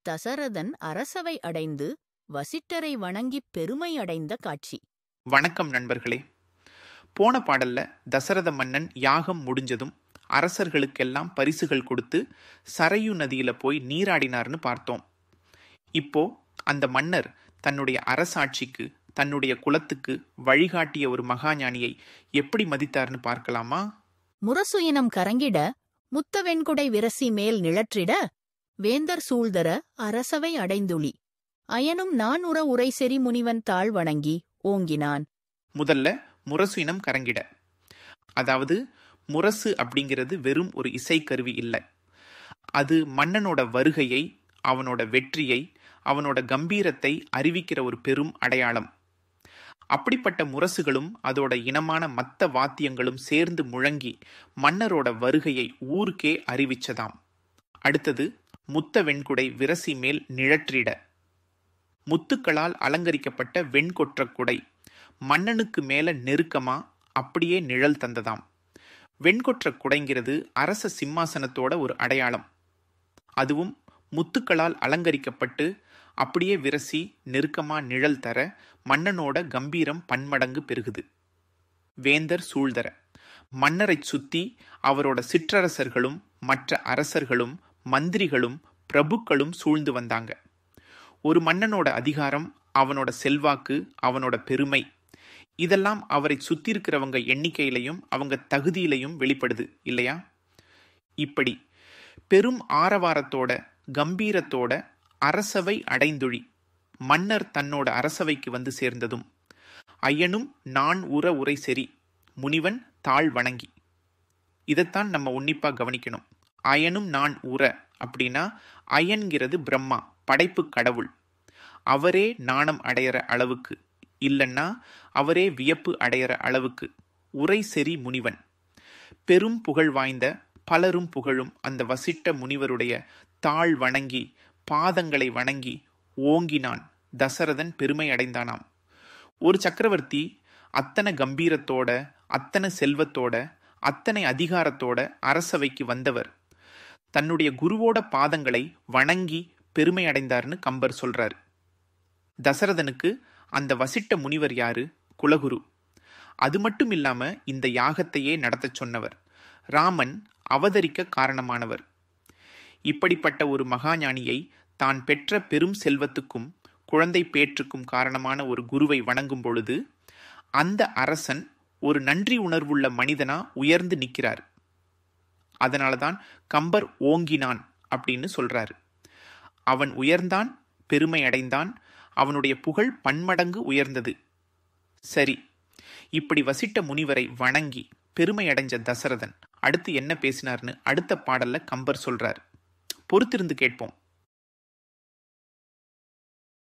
தசரதன் அரசவை அடைந்து வசிட்டரை வணங்கிப் பெருமை அடைந்த காட்சி. வணக்கம் நண்பர்களே. போன பாடல்ல தசரத மன்னன் யாகம் முடிஞ்சதும் அரசர்களுக்கெல்லாம் பரிசுகள் கொடுத்து சரையு நதியில போய் நீராடினார்னு பார்த்தோம். இப்போ அந்த மன்னர் தன்னுடைய அரசாட்சிக்கு, தன்னுடைய குலத்துக்கு வழிகாட்டிய ஒரு மகாஞானியை எப்படி மதித்தார்னு பார்க்கலாமா? முரசு இனம் கரங்கிட முத்த வெண்குடை விரசி மேல் நிழற்றிட வேந்தர் சூழ்தர அரசவை அடைந்துளி அயனும் நான் உற உரை செறி முனிவன் தாழ் வணங்கி ஓங்கினான். முதல்ல முரசு இனம் கரங்கிட. அதாவது முரசு அப்படிங்கிறது வெறும் ஒரு இசைக்கருவி இல்லை. அது மன்னனோட வருகையை, அவனோட வெற்றியை, அவனோட கம்பீரத்தை அறிவிக்கிற ஒரு பெரும் அடையாளம். அப்படிப்பட்ட முரசுகளும் அதோட இனமான மத்த வாத்தியங்களும் சேர்ந்து முழங்கி மன்னரோட வருகையை ஊருக்கே அறிவிச்சதாம். அடுத்தது முத்த வெண்குடை விரசி மேல் நிழற்றிட. முத்துக்களால் அலங்கரிக்கப்பட்ட வெண்கொற்ற குடை மன்னனுக்கு மேல நெருக்கமா அப்படியே நிழல் தந்ததாம். வெண்கொற்ற குடைங்கிறது அரச சிம்மாசனத்தோட ஒரு அடையாளம். அதுவும் முத்துக்களால் அலங்கரிக்கப்பட்டு அப்படியே விரசி நெருக்கமா நிழல் தர மன்னனோட கம்பீரம் பன்மடங்கு பெருகுது. வேந்தர் சூழ்தர. மன்னரை சுத்தி அவரோட சிற்றரசர்களும் மற்ற அரசர்களும் மந்திரிகளும் பிரபுக்களும் சூழ்ந்து வந்தாங்க. ஒரு மன்னனோட அதிகாரம், அவனோட செல்வாக்கு, அவனோட பெருமை, இதெல்லாம் அவரை சுத்தி இருக்கிறவங்க எண்ணிக்கையிலையும் அவங்க தகுதியிலையும் வெளிப்படுது இல்லையா? இப்படி பெரும் ஆரவாரத்தோட கம்பீரத்தோட அரசவை அடைந்துழி மன்னர் தன்னோட அரசவைக்கு வந்து சேர்ந்ததும் ஐயனும் நான் உற உரை செறி முனிவன் தாழ் வணங்கி. இதைத்தான் நம்ம உன்னிப்பா கவனிக்கணும். அயனும் நான் உற அப்படின்னா அயன்கிறது பிரம்மா, படைப்பு கடவுள். அவரே நாணம் அடையிற அளவுக்கு, இல்லைன்னா அவரே வியப்பு அடையிற அளவுக்கு உரை செறி முனிவன். பெரும் புகழ் வாய்ந்த பலரும் புகழும் அந்த வசிட்ட முனிவருடைய தாழ் வணங்கி பாதங்களை வணங்கி ஓங்கினான் தசரதன் பெருமை அடைந்தானாம். ஒரு சக்கரவர்த்தி அத்தனை கம்பீரத்தோட, அத்தனை செல்வத்தோட, அத்தனை அதிகாரத்தோட அரசவைக்கு வந்தவர் தன்னுடைய குருவோட பாதங்களை வணங்கி பெருமை அடைந்தார்னு கம்பர் சொல்றாரு. தசரதனுக்கு அந்த வசிட்ட முனிவர் யாரு? குலகுரு. அது மட்டும் இல்லாம இந்த யாகத்தையே நடத்த சொன்னவர், ராமன் அவதரிக்க காரணமானவர். இப்படிப்பட்ட ஒரு மகாஞானியை தான் பெற்ற பெரும் செல்வத்துக்கும் குழந்தை பேற்றுக்கும் காரணமான ஒரு குருவை வணங்கும் பொழுது அந்த அரசன் ஒரு நன்றி உணர்வுள்ள மனிதனா உயர்ந்து நிற்கிறார். அதனாலதான் கம்பர் ஓங்கினான் அப்படின்னு சொல்றாரு. அவன் உயர்ந்தான், பெருமை அடைந்தான், அவனுடைய புகழ் பன்மடங்கு உயர்ந்தது. சரி, இப்படி வசிட்ட முனிவரை வணங்கி பெருமை அடைஞ்ச தசரதன் அடுத்து என்ன பேசினார்னு அடுத்த பாடல்ல கம்பர் சொல்றார். பொறுத்திருந்து கேட்போம்.